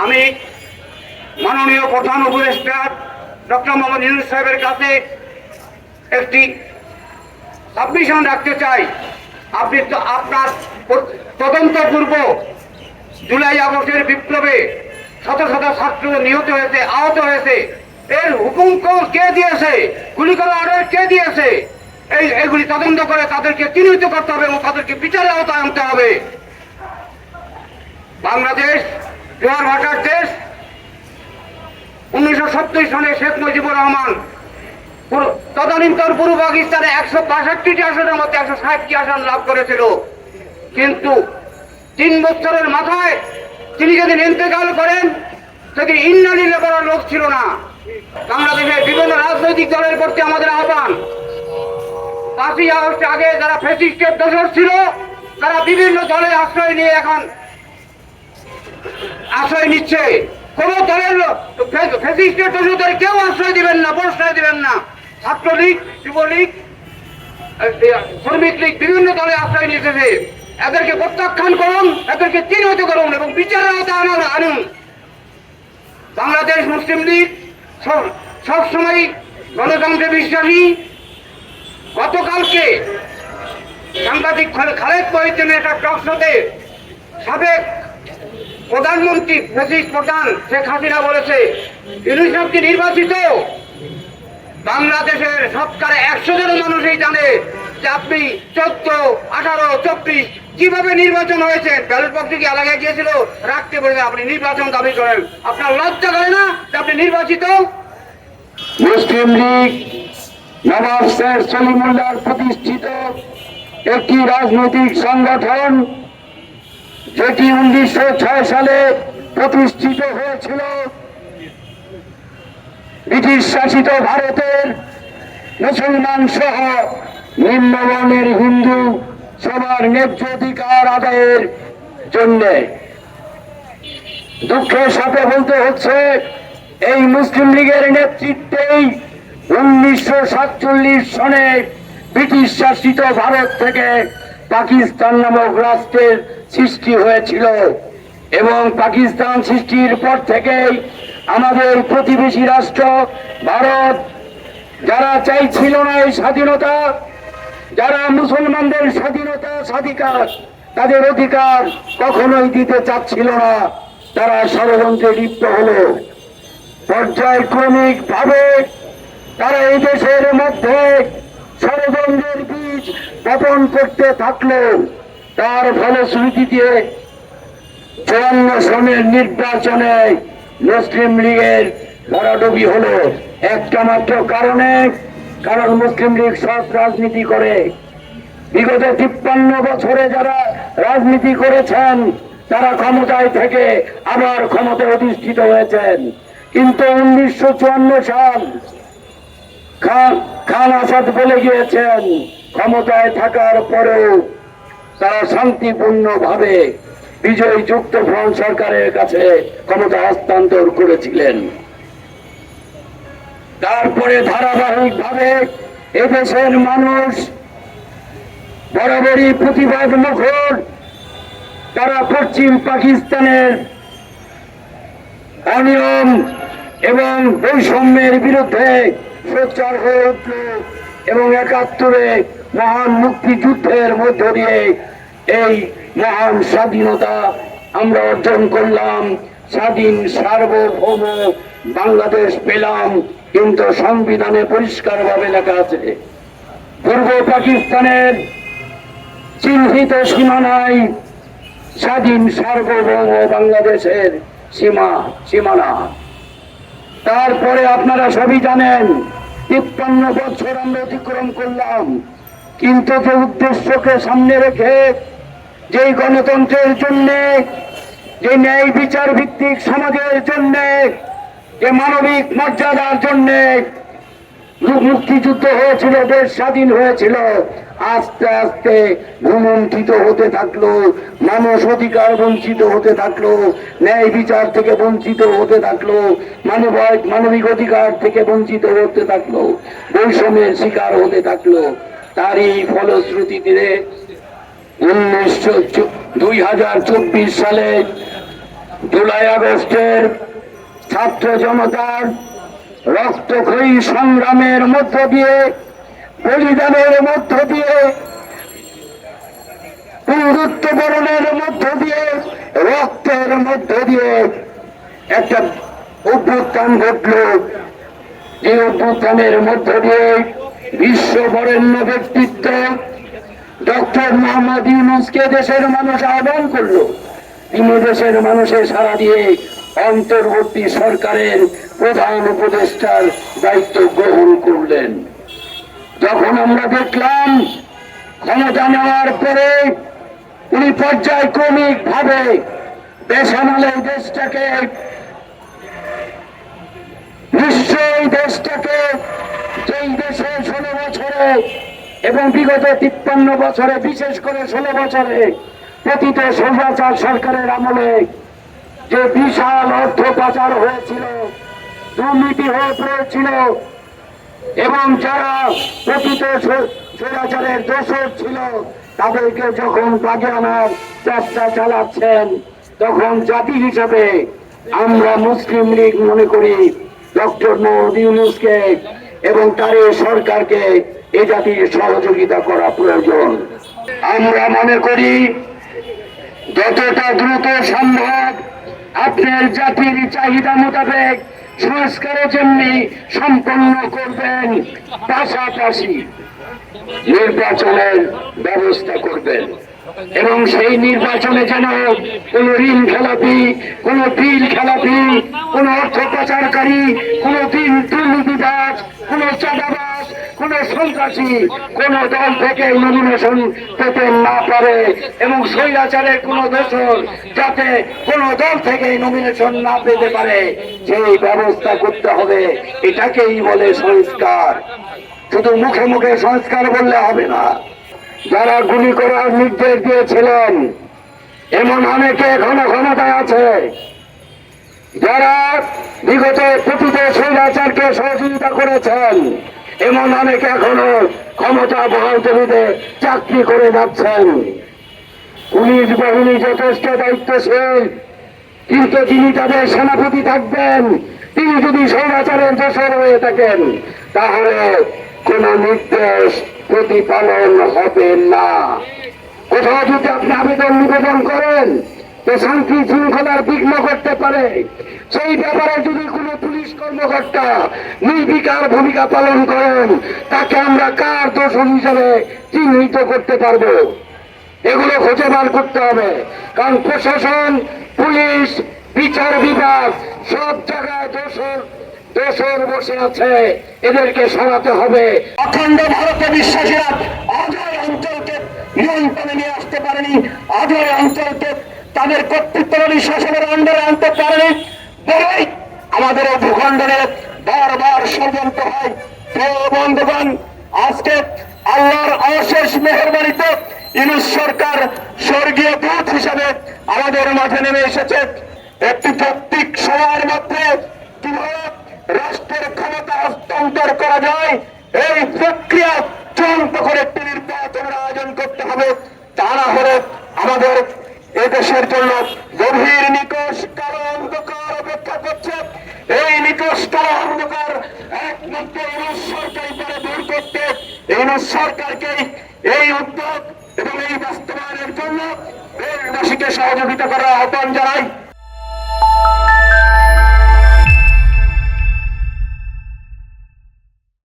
আমি মাননীয় প্রধান উপদেষ্টা ডক্টর মোহাম্মদ ইউনূস সাহেবের কাছে একটি সাবমিশন রাখতে চাই। আপনি তো আপনার তদন্তপূর্ব জুলাই আগস্টের বিপ্লবে শত শত ছাত্র নিহত হয়েছে, আহত হয়েছে, এর হুকুম কে দিয়েছে, গুলি করার অর্ডার কে দিয়েছে, এগুলি তদন্ত করে তাদেরকে চিহ্নিত করতে হবে এবং তাদেরকে বিচারের আওতায় আনতে হবে। বাংলাদেশ জোয়ার ভাটার দেশ। 1970 সনে শেখ মুজিবুর রহমান তদানীন্তন পূর্ব পাকিস্তানে 162টি আসনের মধ্যে 160টি আসন লাভ করেছিল। কিন্তু 3 বছরের মাথায় তিনি যেদিন ইন্তেকাল করেন সেদিন ইন্নালিল্লাহ করার লোক ছিল না। বাংলাদেশের বিভিন্ন রাজনৈতিক দলের প্রতি আমাদের আহ্বান, 5ই আগস্ট আগে যারা ফ্যাসিস্টের দোসর ছিল তারা বিভিন্ন দলে আশ্রয় নিয়ে এখন আশ্রয় নিচ্ছে। কোন দলের ফ্যাসিস্টের দোষদের কেউ আশ্রয় দিবেন না, প্রশ্রয় দিবেন না। ছাত্রলীগ, যুবলীগ, শ্রমিক লীগ বিভিন্ন দলে আশ্রয় নিতেছে। এদেরকে প্রত্যাখ্যান করুন, এদেরকে চিহ্নিত করুন এবং বিচারের আওতায় আনুন। বাংলাদেশ মুসলিম লীগ সবসময় গণতন্ত্রে বিশ্বাসী। গতকালকে সাংবাদিক খালেদ মহিউদ্দিনের একটা টক শোতে সাবেক প্রধানমন্ত্রী ফ্যাসিস্ট প্রধান শেখ হাসিনা বলেছে, ইউনূস সাহেব নির্বাচিত। বাংলাদেশের শতকরা 100 জন মানুষই জানে যে আপনি 14, 18, 24 কিভাবে নির্বাচন হয়েছে। ব্যালট বক্সে কি আলাদা গিয়েছিল, রাখতে বলে আপনি নির্বাচন দাবি করেন। আপনার লজ্জা করে না যে আপনি নির্বাচিত? মুসলিম লীগ নবাব শের সলিমুল্লাহ প্রতিষ্ঠিত একটি রাজনৈতিক সংগঠন, যেটি 1906 সালে প্রতিষ্ঠিত হয়েছিল ব্রিটিশ শাসিত ভারতের মুসলমান সহ নিম্নবর্ণের হিন্দু সবার ন্যায্য অধিকার আদায়ের জন্য। দুঃখের সাথে বলতে হচ্ছে, এই মুসলিম লীগের নেতৃত্বেই 1947 সনে ব্রিটিশ শাসিত ভারত থেকে পাকিস্তান নামক রাষ্ট্রের সৃষ্টি হয়েছিল এবং পাকিস্তান সৃষ্টির পর থেকেই আমাদের প্রতিবেশী রাষ্ট্র ভারত, যারা চাইছিল না এই স্বাধীনতা, যারা মুসলমানদের স্বাধীনতা স্বাধিকার তাদের অধিকার কখনোই দিতে চাচ্ছিল না, তারা ষড়যন্ত্রে লিপ্ত হলো। পর্যায়ক্রমিক ভাবে তারা এই দেশের মধ্যে ষড়যন্ত্রের বীজ বপন করতে থাকলো। তার ফলশ্রুতিতে 54 সনের নির্বাচনে মুসলিম লীগের ভরাডুবি হলো একটা মাত্র কারণে, কারণ মুসলিম লীগ সৎ রাজনীতি করে। বিগত 53 বছরে যারা রাজনীতি করেছেন তারা ক্ষমতায় থেকে আবার ক্ষমতায় অধিষ্ঠিত হয়েছেন। কিন্তু 1954 সাল খান আসাদ বলে গিয়েছেন, ক্ষমতায় থাকার পরেও তারা শান্তিপূর্ণ ভাবে বিজয় যুক্ত ফ্রন্ট সরকারের কাছে ক্ষমতা হস্তান্তর করেছিলেন। তারপরে ধারাবাহিক ভাবে এদেশের মানুষ বরাবরই প্রতিবাদ মুখর। তারা পশ্চিম পাকিস্তানের অনিয়ম এবং বৈষম্যের বিরুদ্ধে সোচ্চার হয়ে উঠল এবং 71-এ মহান মুক্তিযুদ্ধের মধ্য দিয়ে এই মহান স্বাধীনতা আমরা অর্জন করলাম। স্বাধীন সার্বভৌম বাংলাদেশ পেলাম। কিন্তু সংবিধানে পরিষ্কার ভাবে লেখা আছে, পূর্ব পাকিস্তানের চিহ্নিত সীমানায় স্বাধীন সার্বভৌম বাংলাদেশের সীমানা। তারপরে আপনারা সবই জানেন 53 বছর আমরা অতিক্রম করলাম, কিন্তু যে উদ্দেশ্যকে সামনে রেখে, যে গণতন্ত্রের জন্য, যে ন্যায় বিচার ভিত্তিক সমাজের জন্য, যে মানবিক মর্যাদার জন্য মুক্তিযুদ্ধ হয়েছিল, দেশ স্বাধীন হয়েছিল, আস্তে আস্তে ভূলুণ্ঠিত হতে থাকলো, মানুষ অধিকার বঞ্চিত হতে থাকলো, ন্যায় বিচার থেকে বঞ্চিত হতে থাকলো, মানবিক অধিকার থেকে বঞ্চিত হতে থাকলো, বৈষম্যের শিকার হতে থাকলো। তারই ফলশ্রুতিতে 2024 সালে জুলাই আগস্টের ছাত্র জনতার রক্তক্ষয়ী সংগ্রামের মধ্য দিয়ে, বলিদানের মধ্য দিয়ে, পুনরুত্থিতকরণের মধ্য দিয়ে, রক্তের মধ্য দিয়ে একটা অভ্যুত্থান ঘটল। যে অভ্যুত্থানের মধ্য দিয়ে বিশ্ব বরেণ্য ব্যক্তিত্ব ডক্টর মোহাম্মদ ইউনূসকে দেশের মানুষ আহ্বান করলো। তিনি দেশের মানুষের সাড়া দিয়ে অন্তর্বর্তী সরকারের প্রধান উপদেষ্টার দায়িত্ব গ্রহণ করলেন। যখন আমরা দেখলাম ক্ষমতা নেওয়ার পরে তিনি পর্যায়ক্রমিক ভাবে বেসামাল এই দেশটাকে, বিশ্ব এই দেশটাকে, যেই দেশে 16 বছরে এবং বিগত 53 বছরে, বিশেষ করে 16 বছরে পতিত স্বৈরাচার সরকারের আমলে যে বিশাল অর্থ পাচার হয়েছিল, দুর্নীতি হয়ে পড়েছিল, এবং যারা পতিত স্বৈরাচারের দোষর ছিল তাদেরকে যখন কাজে আনার চেষ্টা চালাচ্ছেন, তখন জাতি হিসাবে আমরা মুসলিম লীগ মনে করি ডক্টর মোহাম্মদ ইউনূসকে এবং তার এই সরকারকে এ জাতির সহযোগিতা করা প্রয়োজন। আমরা মনে করি যতটা দ্রুত সম্ভব আপনার জাতির চাহিদা মোতাবেক সংস্কারের জন্য সম্পন্ন করবেন, পাশাপাশি নির্বাচনের ব্যবস্থা করবেন এবং সেই নির্বাচনে যেন কোন ঋণ খেলাপি, কোন বিল খেলাপি, কোন অর্থ পাচারকারী, কোন দুর্নীতিবাজ, কোন চাঁদাবাজ, কোন সন্ত্রাসী কোন দল থেকে নমিনেশন পেতে না পারে এবং স্বৈরাচারের কোন দোষর যাতে কোন দল থেকে নমিনেশন না পেতে পারে সেই ব্যবস্থা করতে হবে। এটাকেই বলে সংস্কার। শুধু মুখে মুখে সংস্কার বললে হবে না। যারা গুলি করার নির্দেশ দিয়েছিলেন এমন অনেকে এখনো ক্ষমতায় আছে, যারা বিগত পতিত স্বৈরাচারকে সহযোগিতা করেছেন এমন অনেকে এখনো ক্ষমতা বহাল তবিতে চাকরি করে যাচ্ছেন। পুলিশ বাহিনী যথেষ্ট দায়িত্বশীল, কিন্তু যিনি তাদের সেনাপতি থাকবেন তিনি যদি স্বৈরাচারের দোষর হয়ে থাকেন তাহলে কোন নির্দেশ প্রতিপালন হবে না। কোথাও যদি আপনি আবেদন নিবেদন করেন তো শান্তি শৃঙ্খলার বিঘ্ন করতে পারে, সেই ব্যাপারে যদি কোনো পুলিশ কর্মকর্তা নির্বিকার ভূমিকা পালন করেন তাকে আমরা কার দোষর হিসেবে চিহ্নিত করতে পারবো? এগুলো খুঁজে বার করতে হবে। কারণ প্রশাসন, পুলিশ, বিচার বিভাগ সব জায়গায় দোষর বসে আছে, এদেরকে সরাতে হবে। অখণ্ড ভারতে বিশ্বাসীরা অজয় অঞ্চলকে নিয়ন্ত্রণে নিয়ে আসতে পারেনি, অজয় অঞ্চলকে তাদের কর্তৃত্ববাদী শাসনের আন্ডারে আনতে পারেনি বলেই আমাদের এই ভূখণ্ডে বারবার ষড়যন্ত্র হয়। তো বন্ধুগণ, আজকে আল্লাহর অশেষ মেহেরবানিতে ইউনূস সরকার স্বর্গীয় দূত হিসাবে আমাদের মাঝে নেমে এসেছে। একটি যৌক্তিক সময়ের মধ্যে কিভাবে রাষ্ট্রের ক্ষমতা হস্তান্তর করা যায় এই প্রক্রিয়া চূড়ান্ত করে একটি নির্বাচনের আয়োজন করতে হবে। তা না হলে আমাদের এদেশের জন্য গভীর নিকষ কালো অন্ধকার অপেক্ষা করছে। এই নিকষ কালো অন্ধকার একমাত্র ইউনূস সরকারই পারে দূর করতে। ইউনূস সরকারকে এই উদ্যোগ এবং এই বাস্তবায়নের জন্য দেশবাসীকে সহযোগিতা করার আহ্বান জানাই।